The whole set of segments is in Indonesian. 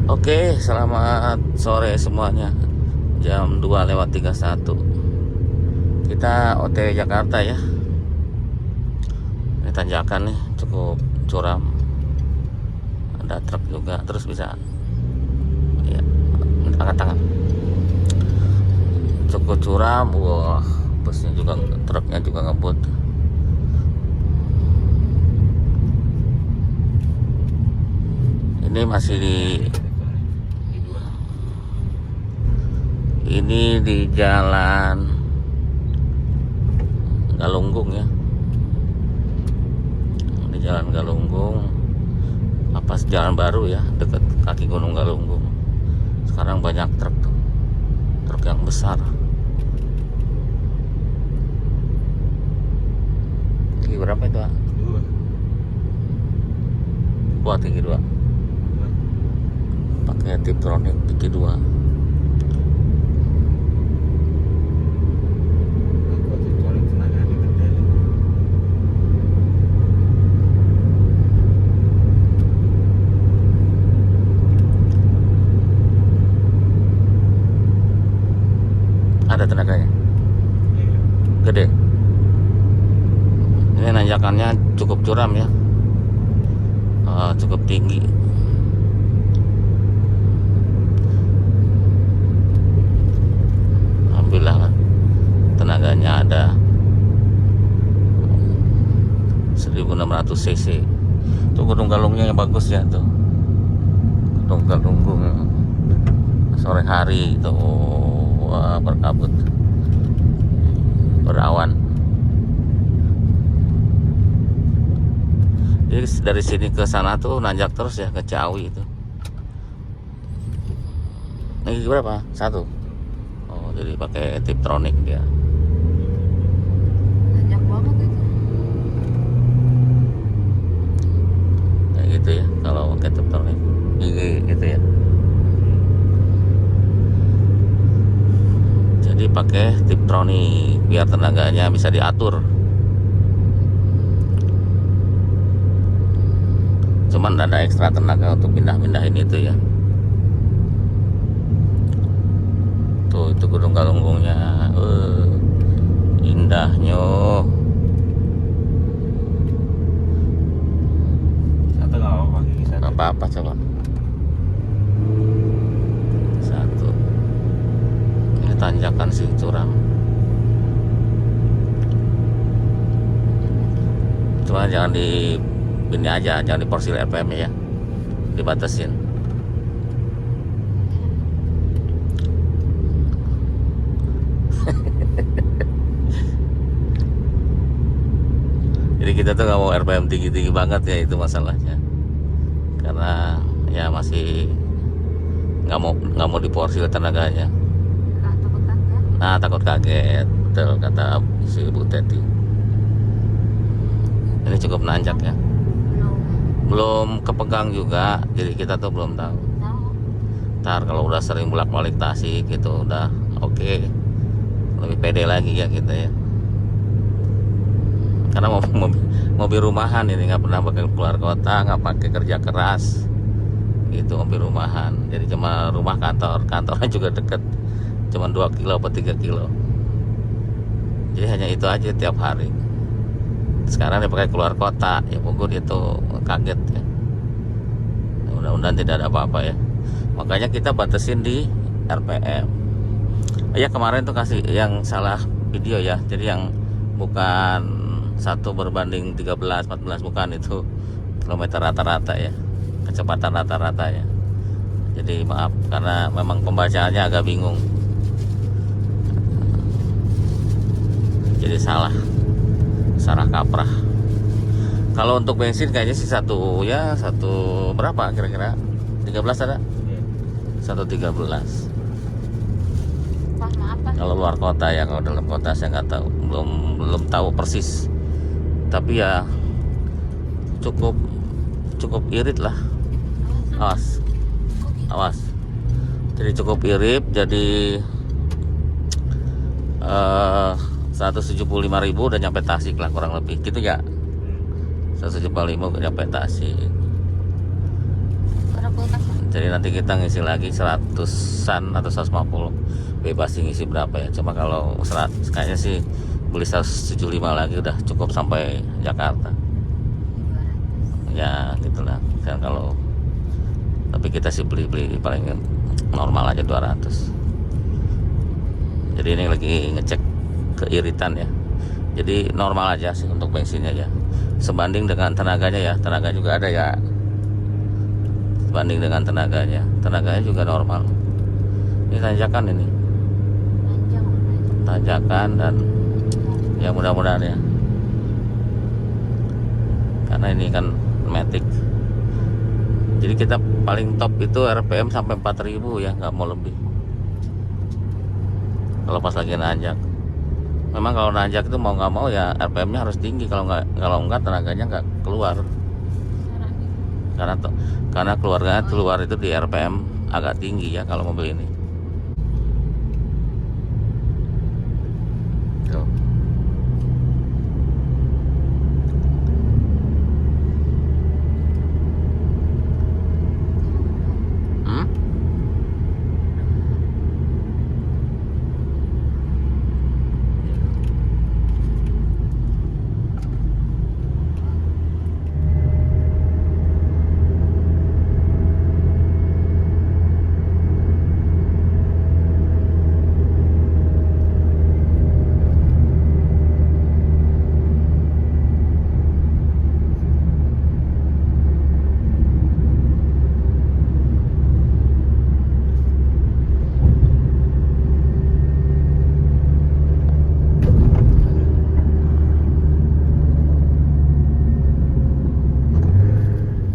Oke, selamat sore semuanya. Jam 2:31. Kita OTW Jakarta ya. Ini tanjakan nih, cukup curam. Ada truk juga, terus bisa ya, angkat tangan. Cukup curam, wah, busnya juga, truknya juga ngebut. Ini masih di Jalan Galunggung ya, di Jalan Galunggung, apa jalan baru ya, dekat kaki Gunung Galunggung. Sekarang banyak truk yang besar. Tinggi berapa itu? Tinggi 2. Pakai Tiptronic tinggi 2. Ada tenaganya, gede. Ini nanjakannya cukup curam ya, cukup tinggi. Alhamdulillah kan, tenaganya ada 1600 cc. Tuh Gunung Galungnya yang bagus ya tuh, Gunung Galunggung sore hari itu, wah, berkabut, berawan. Jadi dari sini ke sana tuh nanjak terus ya ke Ciawi itu. Ini berapa? 1. Oh, jadi pakai Tiptronic dia. Banyak banget itu. Kayak gitu ya kalau pakai Tiptronic. Gitu ya. Jadi pakai Tiptronic biar tenaganya bisa diatur. Cuman ada ekstra tenaga untuk pindah-pindahin itu ya. Tuh itu Gunung Galunggungnya, indahnya. Satu nggak apa-apa, Nggak apa-apa, coba. 1. Ini tanjakan sih curam. Cuma jangan di ini aja, jangan di porsil RPM ya, dibatasin. Jadi kita tuh nggak mau RPM tinggi-tinggi banget ya, itu masalahnya. Karena ya masih nggak mau diporsil tenaganya. Takut kaget. Nah, takut kaget, betul kata si Bu Teti. Ini cukup nanjak ya. Belum kepegang juga, jadi kita tuh belum tahu. Ntar kalau udah sering bolak-balik Tasik gitu udah oke. Lebih pede lagi ya kita ya. Karena mobil rumahan ini, nggak pernah pakai keluar kota, nggak pakai kerja keras gitu, mobil rumahan. Jadi cuma rumah kantornya juga deket, cuma 2 kilo atau 3 kilo. Jadi hanya itu aja tiap hari. Sekarang dia pakai keluar kota ya, pokok dia tuh kaget ya. Mudah-mudahan tidak ada apa-apa ya. Makanya kita batasin di RPM. Ya kemarin tuh kasih yang salah video ya. Jadi yang bukan 1 berbanding 13, 14, bukan, itu kilometer rata-rata ya, kecepatan rata-rata ya. Jadi maaf karena memang pembacaannya agak bingung. Jadi salah kaprah. Kalau untuk bensin kayaknya sih satu berapa kira-kira? 13 ada? 1,13. Sama apa? Kalau luar kota ya, kalau dalam kota saya nggak tahu, belum tahu persis. Tapi ya cukup irit lah. Awas. Jadi cukup irit, jadi 175.000 udah nyampe Tasik lah kurang lebih gitu ya. 175 udah nyampe Tasik. Ada kulkas. Jadi nanti kita ngisi lagi 100-an atau 150, bebas sih ngisi berapa ya. Cuma kalau 100 kayaknya sih beli 175 lagi udah cukup sampai Jakarta. 200. Ya gitulah. Dan kalau tapi kita sih beli paling normal aja 200. Jadi ini lagi ngecek keiritan ya. Jadi normal aja sih untuk bensinnya ya. Sebanding dengan tenaganya ya, tenaga juga ada ya. Sebanding dengan tenaganya juga normal. Ini tanjakan ini, tanjakan dan ya mudah-mudahan ya. Karena ini kan matic. Jadi kita paling top itu RPM sampai 4000 ya, nggak mau lebih. Kalau pas lagi nanjak. Memang kalau nanjak itu mau nggak mau ya RPM-nya harus tinggi, kalau enggak tenaganya nggak keluar. Karena keluar itu di RPM agak tinggi ya kalau mobil ini. Tuh. Hmm?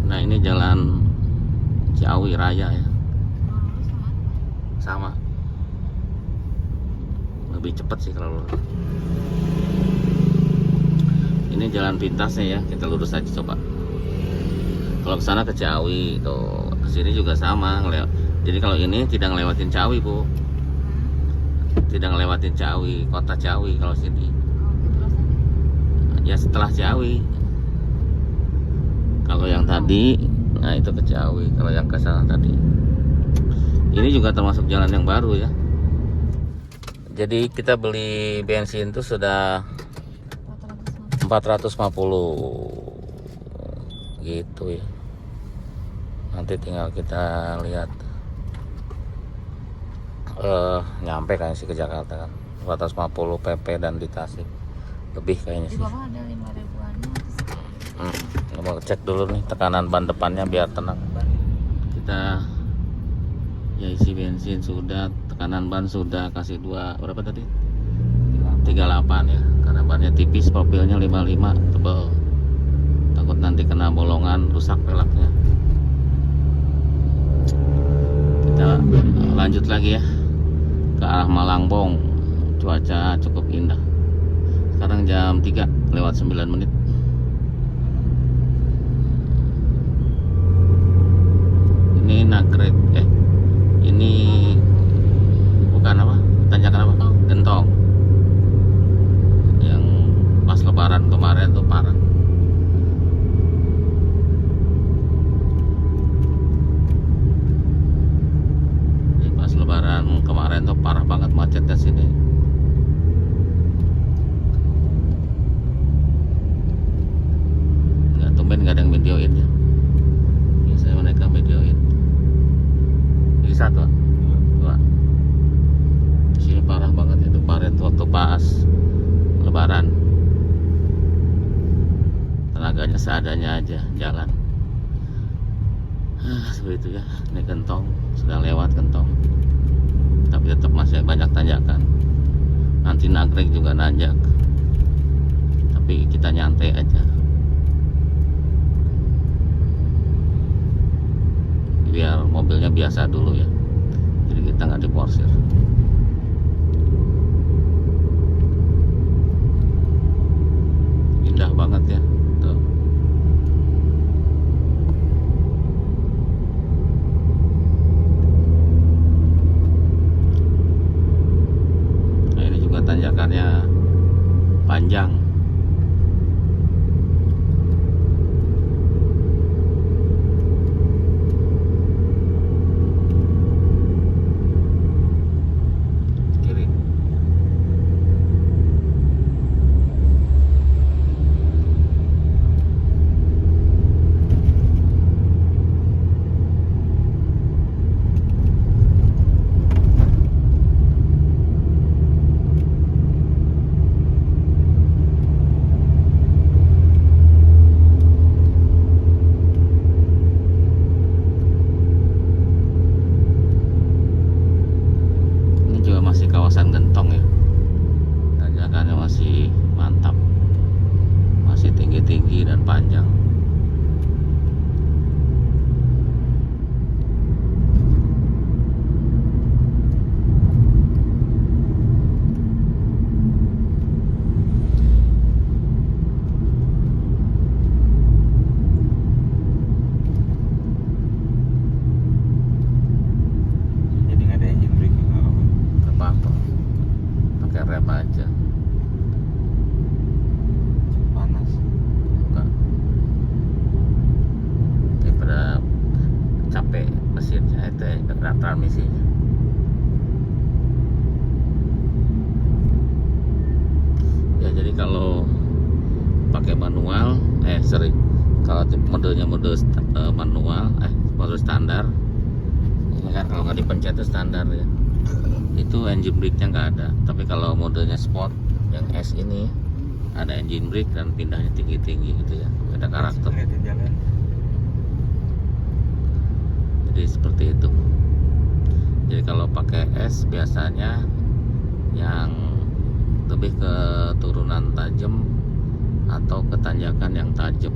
Nah ini jalan Ciawi Raya ya, sama lebih cepat sih kalau lurus. Ini jalan pintasnya ya, kita lurus aja coba. Kalau ke sana ke Ciawi, tuh sini juga sama. Jadi kalau ini tidak ngelewatin Ciawi bu, tidak ngelewatin Ciawi, kota Ciawi kalau sini. Ya setelah Ciawi. Kalau yang tadi, nah itu ke Ciawi. Kalau yang ke sana tadi, ini juga termasuk jalan yang baru ya. Jadi kita beli bensin itu sudah 450 gitu ya. Nanti tinggal kita lihat nyampe kayaknya sih ke Jakarta kan. 450 PP dan di Tasik lebih kayaknya Di sih. bawah ada 5 ribuannya. Mau cek dulu nih tekanan ban depannya biar tenang. Kita ya isi bensin sudah, tekanan ban sudah, kasih berapa tadi? 38 ya. Karena bannya tipis, profilnya 55, tebal. Takut nanti kena bolongan, rusak pelaknya. Kita lanjut lagi ya ke arah Malangbong. Cuaca cukup indah. Sekarang jam 3:09. Ini Nagrek, ini bukan apa? Tanjakan apa? Gentong. Yang pas lebaran kemarin tuh parah. Ini pas lebaran kemarin tuh parah banget macetnya sini. Tumben nggak ada yang videoin ya. Biasanya mereka videoin. Ini satu, dua. Di sini parah banget itu kemarin waktu pas lebaran. Tenaganya seadanya aja jalan. Seperti itu ya. Ini Gentong, sudah lewat Gentong. Tapi tetap masih banyak tanjakan. Nanti Nagrek juga nanjak. Tapi kita nyantai aja. Biar mobilnya biasa dulu ya, jadi kita nggak diporsir. Indah banget ya tuh. Nah ini juga tanjakannya panjang. mesinnya itu transmisinya. Ya jadi kalau pakai manual kalau modenya mode manual mode standar ini kan kalau nggak dipencet itu standar ya, itu engine brake-nya nggak ada. Tapi kalau modenya sport yang S ini ada engine brake dan pindahnya tinggi-tinggi gitu ya, ada karakter. Jadi seperti itu. Jadi kalau pakai S biasanya yang lebih ke turunan tajam atau ke tanjakan yang tajam.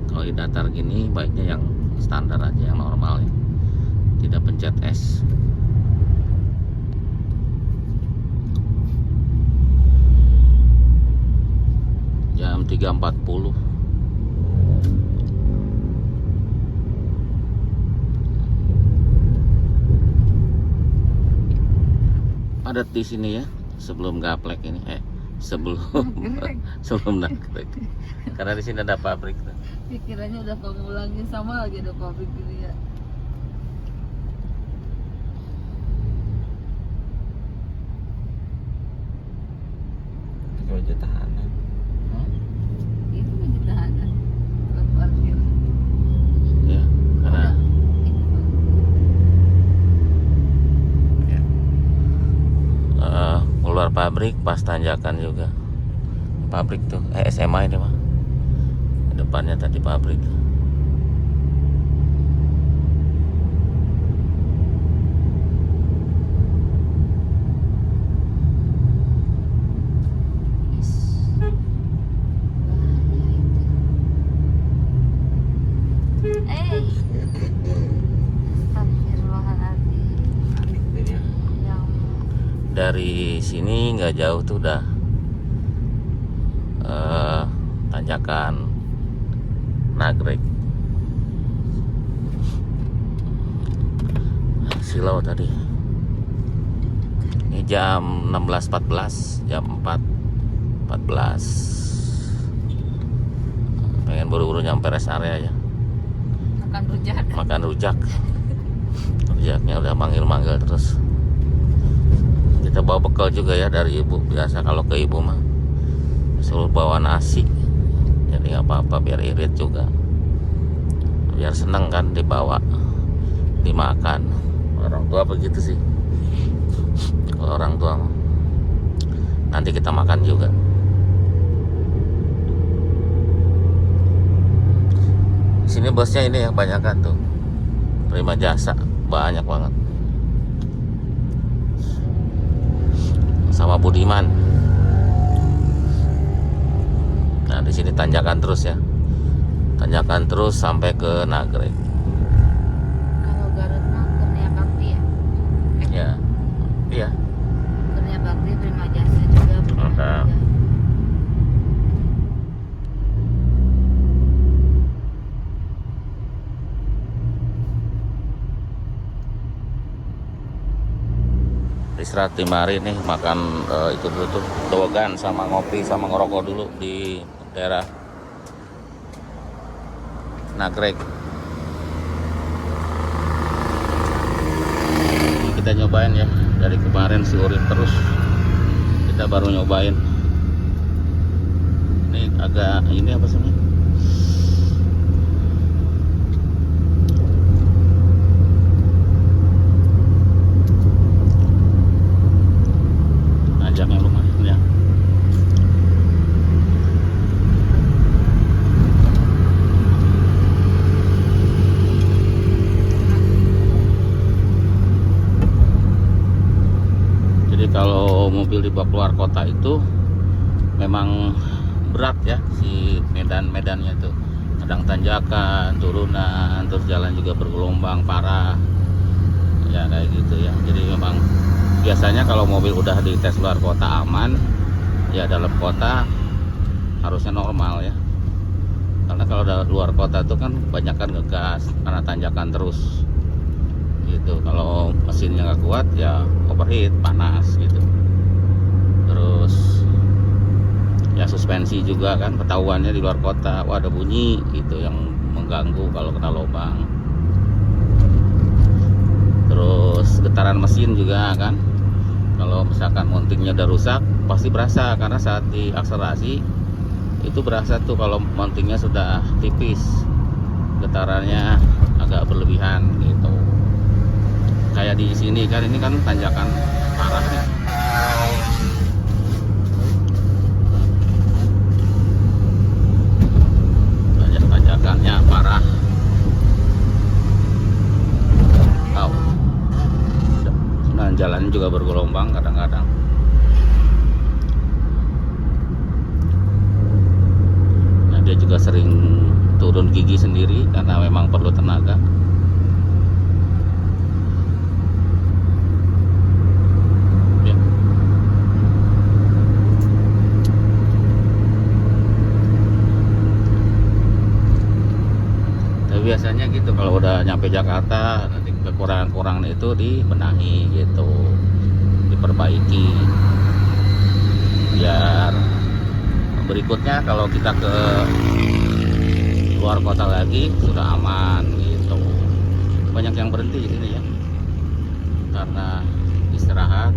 Kalau di datar gini baiknya yang standar aja, yang normal ya, tidak pencet S. Jam 3.40. Padat di sini ya sebelum gaplek ini sebelum nagrek, karena di sini ada pabrik tuh. Pikirannya udah kamu ulangin, sama aja ada pabrik ini ya. Itu aja tahanan. Itu kan ditahanan buat parkir. Ya, karena keluar pabrik pas tanjakan juga. Pabrik tuh SMA ini mah. Depannya tadi pabrik. Dari sini nggak jauh tuh udah tanjakan Nagrek. Silau tadi. Ini jam 16.14, jam 4.14. Pengen buru-buru nyampe rest area ya. Makan rujak. Makan rujak. Rujaknya udah manggil-manggil terus. Kita bawa bekal juga ya dari ibu. Biasa kalau ke ibu mah selalu bawa nasi, jadi nggak apa-apa, biar irit juga, biar seneng kan dibawa dimakan. Orang tua begitu sih, kalau orang tua mah. Nanti kita makan juga. Sini bosnya ini yang banyakan tuh, Prima Jasa, banyak banget. Sama Budiman. Nah di sini tanjakan terus ya, tanjakan terus sampai ke Nagrek. Kalau Garut mah Kurnia Bakti ya. Ya, iya. Kurnia Bakti, Prima Jasa juga. Ada. Istirahat di mari nih, makan itu dulu tuh dogan sama ngopi sama ngerokok dulu di daerah Nagrek. Ini kita nyobain ya, dari kemarin si Urip terus kita baru nyobain. Ini agak ini apa sih ini? Ajaknya lumayan ya. Jadi kalau mobil dibawa keluar kota itu memang berat ya, si medan-medannya tuh. Kadang tanjakan, turunan, terus jalan juga bergelombang parah. Ya kayak gitu ya. Jadi memang biasanya kalau mobil udah dites luar kota aman, ya dalam kota harusnya normal ya. Karena kalau udah luar kota tuh kan kebanyakan ngegas karena tanjakan terus gitu. Kalau mesinnya nggak kuat ya overheat, panas gitu. Terus ya suspensi juga kan ketahuannya di luar kota, wah ada bunyi gitu yang mengganggu kalau kena lubang. getaran mesin juga kan. Kalau misalkan mountingnya udah rusak pasti berasa, karena saat diakselerasi itu berasa tuh kalau mountingnya sudah tipis, getarannya agak berlebihan gitu. Kayak di sini kan, ini kan tanjakan parah nih. Tanjakannya parah. Oh. Nah, jalannya juga bergelombang kadang-kadang. Nah, dia juga sering turun gigi sendiri karena memang perlu tenaga. Ya. Tapi biasanya gitu kalau udah nyampe Jakarta, nanti kekurangan-kekurangan itu dibenahi gitu, diperbaiki biar berikutnya kalau kita ke luar kota lagi sudah aman gitu. Banyak yang berhenti di sini ya, karena istirahat,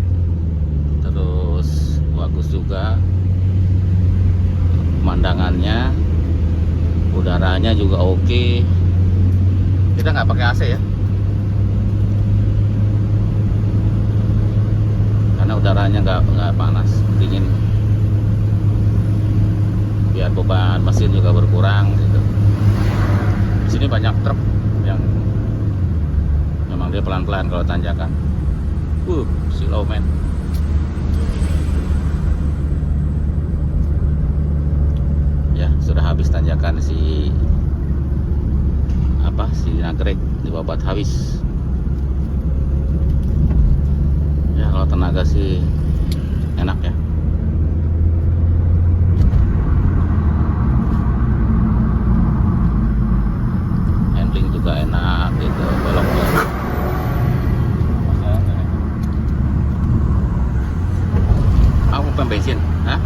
terus bagus juga pemandangannya, udaranya juga oke. Kita nggak pakai AC ya, karena udaranya nggak panas, dingin, biar beban mesin juga berkurang gitu. Di sini banyak truk yang memang dia pelan-pelan kalau tanjakan. Slow man. Ya, sudah habis tanjakan si Nagreg di Babat habis. Ya, kalau tenaga sih enak ya. Handling juga enak gitu, belok-belok. Aku pom bensin, hah?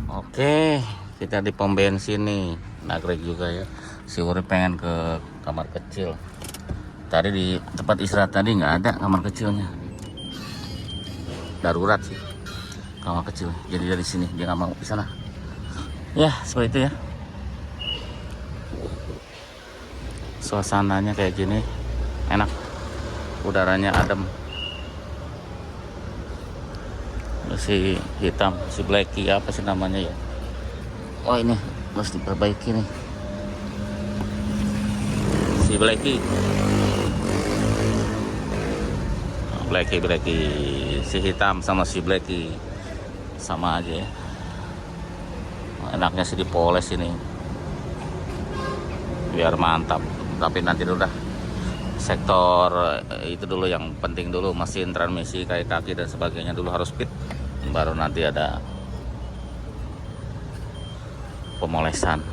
Oke, kita di pom bensin nih, Nagreg juga ya. Si Urip pengen ke kamar kecil. Tadi di tempat istirahat tadi nggak ada kamar kecilnya. Darurat sih kamar kecil. Jadi dari sini dia nggak mau di sana. Ya seperti itu ya. Suasananya kayak gini, enak. Udaranya adem. Si hitam, si Blacky apa sih namanya ya? Oh ini harus diperbaiki nih. Si Blacky, si hitam sama si Blacky sama aja ya. Enaknya sih dipoles ini biar mantap. Tapi nanti dulu dah, sektor itu dulu yang penting dulu, mesin, transmisi, kayak kaki dan sebagainya dulu harus fit, baru nanti ada pemolesan,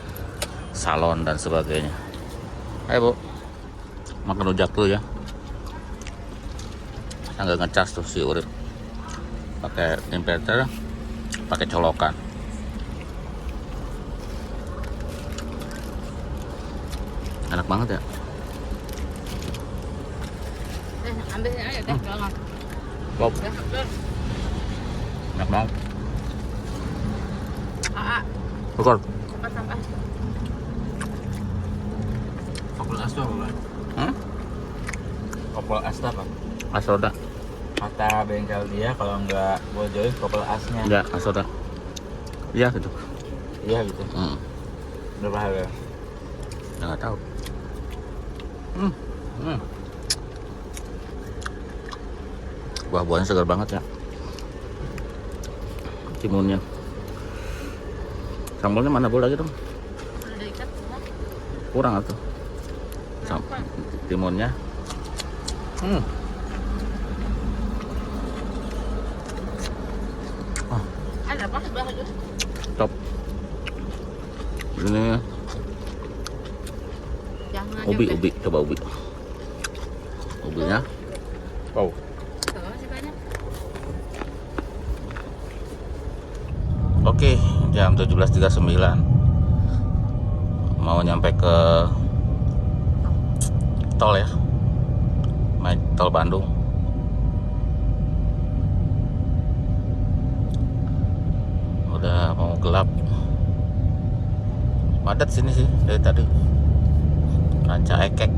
salon dan sebagainya. Ayo Bu, makan rujak dulu ya. Nggak ngecas tuh si Urip, pakai inverter, pakai colokan. Enak banget ya. Ambil aja deh, jangan. Bob, enak banget. Pukul. Sampah. Kopel as tuh apa, Bang? Kopel as tuh apa? Asoda. Kata bengkel dia kalau nggak bojoin kopel asnya. Ya, asoda. Iya gitu. Iya gitu. Berapa harga? Ya, nggak tahu. Buah-buahnya segar banget ya. Timunnya. Sambalnya mana boleh lagi dong? Udah diikat, udah. Kurang atau? Timunnya. Ada apa sebelah itu? Top. Ini Jangan ubi, coba ubi. Ubinya. Wow. Tuh, masih banyak. Oke, jam 17.39. Mau nyampe ke tol ya. tol Bandung. Udah mau gelap. Padat sini sih dari tadi. Ranca Ekek.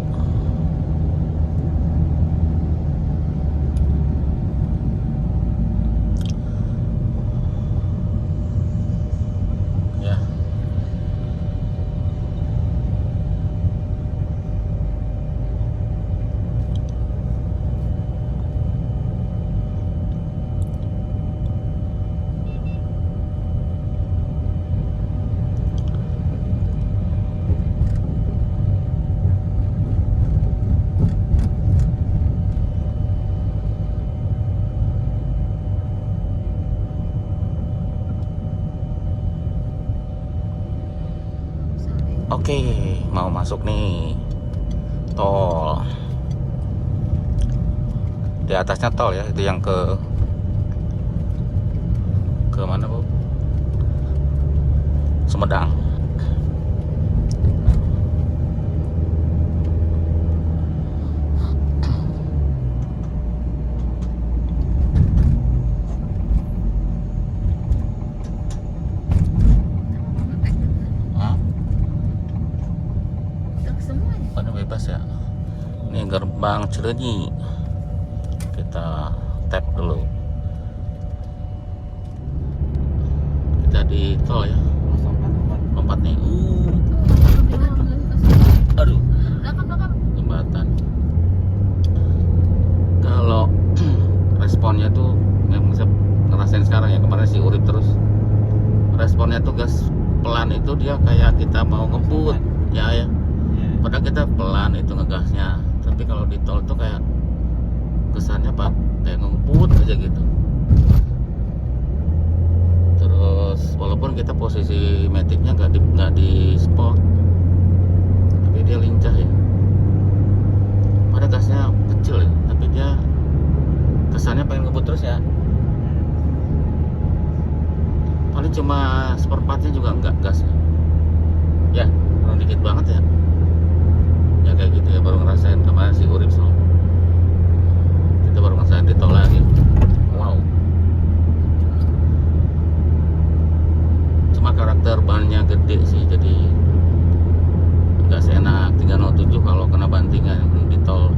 Ya. Oke, mau masuk nih tol. Di atasnya tol ya, itu yang ke mana Bu? Sumedang. Hah? Truk semuanya. Mana bebas ya? Ini gerbang Cileunyi. Kita tap dulu. Kita di tol ya. Lompat nih. Aduh, Belakang. jembatan. Kalau responnya tuh yang bisa ngerasain sekarang ya, kemarin si Urip terus. Responnya tuh gas pelan itu dia kayak kita mau ngebut ya. Padahal kita pelan itu ngegasnya, tapi kalau di tol tuh kayak kesannya pak kayak ngebut aja gitu. Terus walaupun kita posisi metiknya nggak di spot, tapi dia lincah ya. Padahal gasnya kecil ya, tapi dia kesannya pengen ngebut terus ya. Paling cuma seperempatnya juga enggak gasnya. Ya, kurang dikit banget ya. Ya kayak gitu ya, baru ngerasain kemarin si Urip so. Kita baru ngerasain di tol lagi. Wow. Cuma karakter bannya gede sih, jadi nggak seenak 307 kalau kena bantingan di tol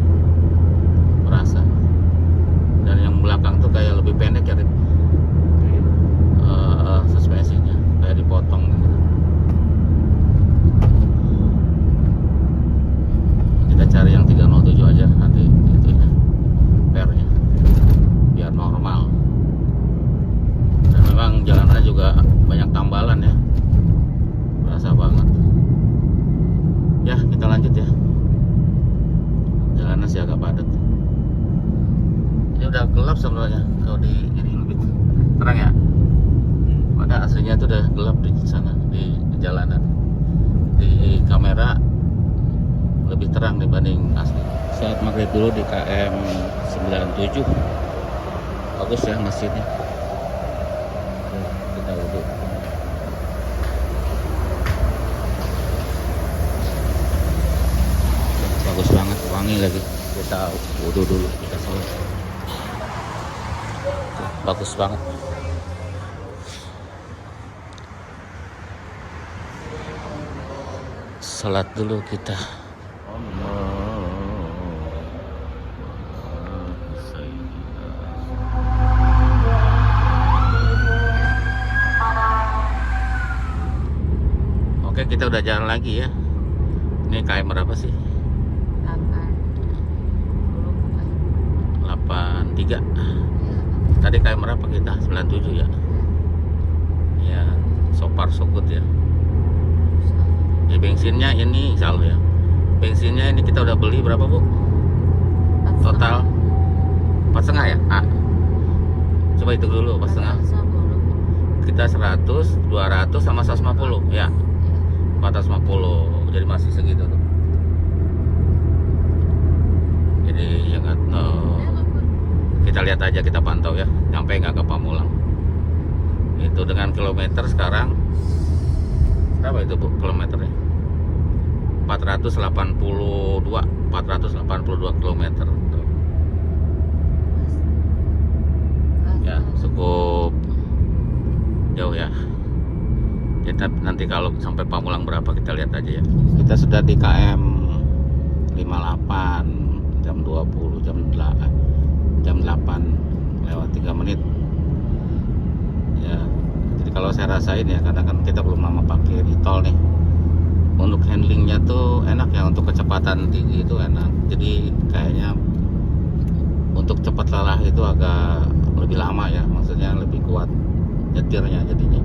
berasa. Dan yang belakang tuh kayak lebih pendek ya, Rip. Suspensinya kayak dipotong gitu. Kita cari yang 307 aja nanti itu ya, pernya biar normal. Dan memang jalanannya juga banyak tambalan ya, berasa banget. Ya kita lanjut ya, jalannya sih agak padat. Ini udah gelap sebenarnya, kalau di ini lebih terang ya. Pada aslinya itu udah gelap di sana, di jalanan. Di kamera lebih terang dibanding asli. Saat maghrib dulu di KM 97. Bagus ya masjidnya. Kita wudhu. Bagus banget, wangi lagi. Kita wudhu dulu, kita sholat. Bagus banget. Salat dulu kita. Oke, kita udah jalan lagi ya. Ini KM berapa sih? 83. Tadi KM berapa kita? 97 ya. Ya, so far so good ya. Ya, bensinnya ini insya Allah ya. Bensinnya ini kita udah beli berapa Bu? Total 4,5 ya? Coba hitung dulu 4,5. Kita 100, 200 sama 150 ya. 450. Jadi masih segitu tuh. Jadi ya kita lihat aja, kita pantau ya. Nyampe nggak ke Pamulang. Itu dengan kilometer sekarang berapa itu Bu kilometernya? 482 km. Nanti kalau sampai Pamulang berapa kita lihat aja ya. Kita sudah di KM 58 jam 20 jam 8 lewat 3 menit ya. Jadi kalau saya rasain ya, karena kan kita belum lama pakai di tol nih, untuk handlingnya tuh enak ya, untuk kecepatan tinggi itu enak. Jadi kayaknya untuk cepat lelah itu agak lebih lama ya, maksudnya lebih kuat nyetirnya jadinya,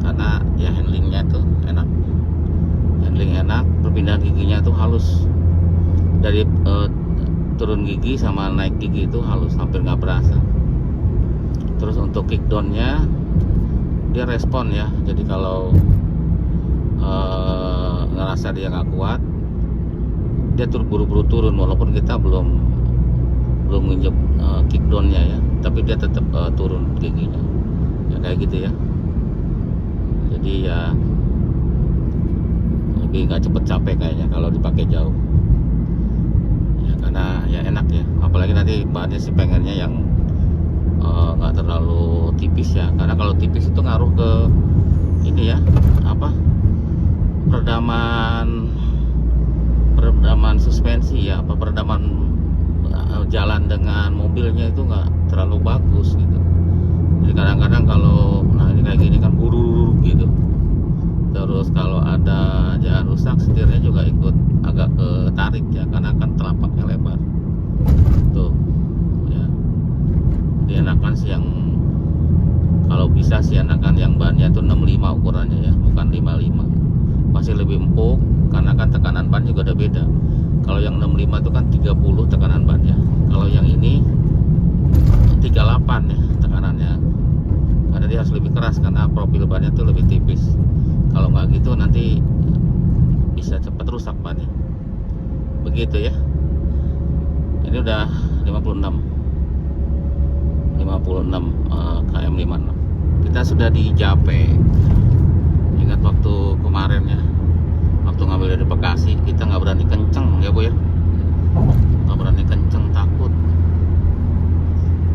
karena ya handlingnya tuh enak, handling enak, perpindahan giginya tuh halus. Dari turun gigi sama naik gigi itu halus, hampir nggak berasa. Terus untuk kickdownnya dia respon ya, jadi kalau ngerasa dia nggak kuat, dia buru-buru turun, walaupun kita belum nginjek kickdownnya ya, tapi dia tetap turun giginya ya, kayak gitu ya. Jadi ya lebih nggak cepet capek kayaknya kalau dipakai jauh ya, karena ya enak ya. Apalagi nanti bahannya sih pengennya yang nggak terlalu tipis ya, karena kalau tipis itu ngaruh ke ini ya, apa, peredaman suspensi ya, apa peredaman jalan dengan mobilnya itu nggak terlalu bagus gitu. Jadi kadang-kadang kalau ini kayak gini kan buru gitu, terus kalau ada jalan rusak, setirnya juga ikut agak ketarik ya, karena kan telapaknya lebar tuh ya. Dienakan sih yang, kalau bisa sih enakan yang bannya tuh 65 ukurannya ya, bukan 55, masih lebih empuk, karena kan tekanan ban juga udah beda. Kalau yang 65 itu kan 30 tekanan bannya, kalau yang ini 38 ya tekanannya, karena dia harus lebih keras, karena profil bannya tuh lebih tipis. Kalau nggak gitu nanti bisa cepat rusak bannya, begitu ya. Ini udah 56 km 56. Kita sudah di Jape. Ingat waktu kemarin ya, waktu ngambil dari Bekasi, kita nggak berani kenceng ya Bu ya, nggak berani kenceng, takut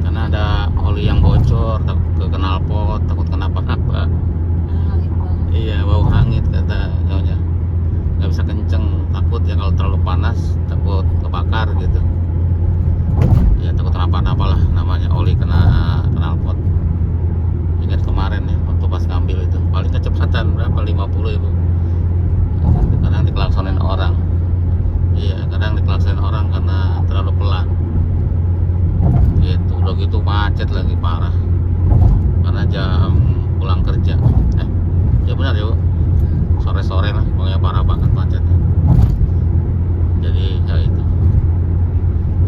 karena ada oli yang bocor, takut ke knalpot, takut kenapa-napa. Hangit banget. Iya, bau hangit kata nyonya, nggak bisa kenceng, takut ya kalau terlalu panas, takut kebakar gitu ya, takut kenapa-napa lah, namanya oli kena knalpot. Ingat kemarin ya, waktu pas ngambil itu paling kecepatan berapa, 50 ya Bu. Kadang diklaksonin orang, iya kadang diklaksonin orang karena terlalu pelan gitu. Udah gitu macet lagi parah, karena jam pulang kerja. Ya benar ya Bu, sore-sore lah pokoknya, parah banget macetnya. Jadi ya itu,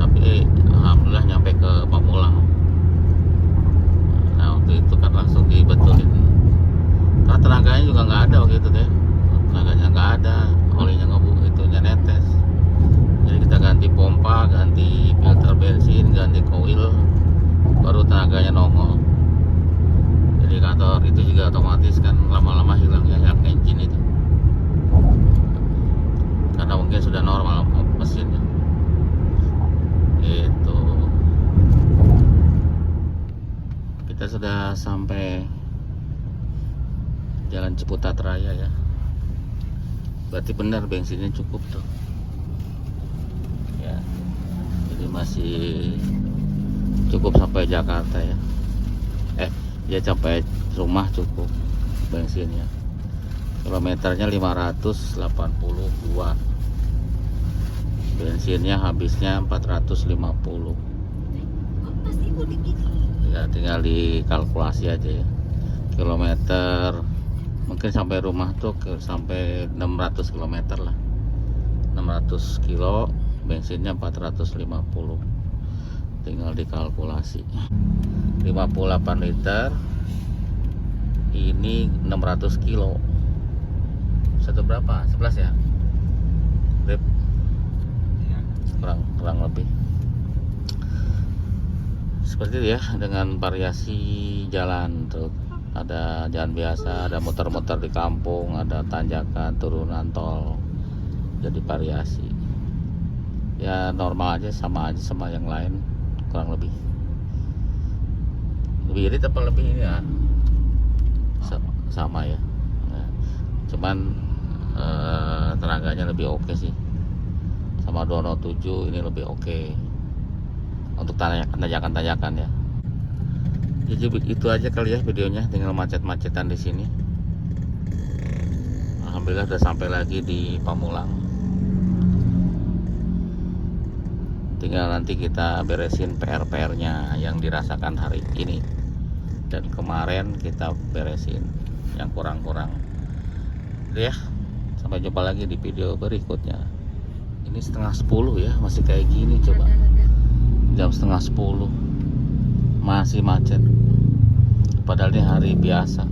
tapi alhamdulillah nyampe ke Pamulang. Nah waktu itu kan langsung dibetulin, karena tenaganya juga nggak ada waktu itu deh, tenaganya nggak ada, olinya itunya netes. Jadi kita ganti pompa, ganti filter bensin, ganti koil, baru tenaganya nongol. Jadi kantor itu juga otomatis kan lama-lama hilang ya yang engine itu, karena mungkin sudah normal mesinnya itu. Kita sudah sampai Jalan Ciputat Raya ya, berarti benar bensinnya cukup tuh ya, jadi masih cukup sampai Jakarta ya. Ya sampai rumah cukup bensinnya. Kilometernya 582, bensinnya habisnya 450 ya, tinggal dikalkulasi aja ya. Kilometer mungkin sampai rumah tuh sampai 600 km lah, 600 kilo, bensinnya 450, tinggal dikalkulasi. 58 liter ini 600 kilo, satu berapa, 11 ya Rip? Kurang lebih seperti itu ya, dengan variasi jalan tuh. Ada jalan biasa, ada muter-muter di kampung, ada tanjakan, turunan tol, jadi variasi ya. Normal aja, sama yang lain kurang lebih. Lebih irit apa lebih ini ya, sama ya. Nah, cuman tenaganya lebih oke sih. Sama Dono 7 ini lebih oke untuk tanjakan-tanjakan ya. Jadi itu aja kali ya videonya, tinggal macet-macetan di sini. Alhamdulillah udah sampai lagi di Pamulang. Tinggal nanti kita beresin PR-nya yang dirasakan hari ini dan kemarin kita beresin yang kurang-kurang. Udah ya, sampai jumpa lagi di video berikutnya. Ini 9:30 ya, masih kayak gini coba. Jam 9:30 masih macet. Padahal ini hari biasa.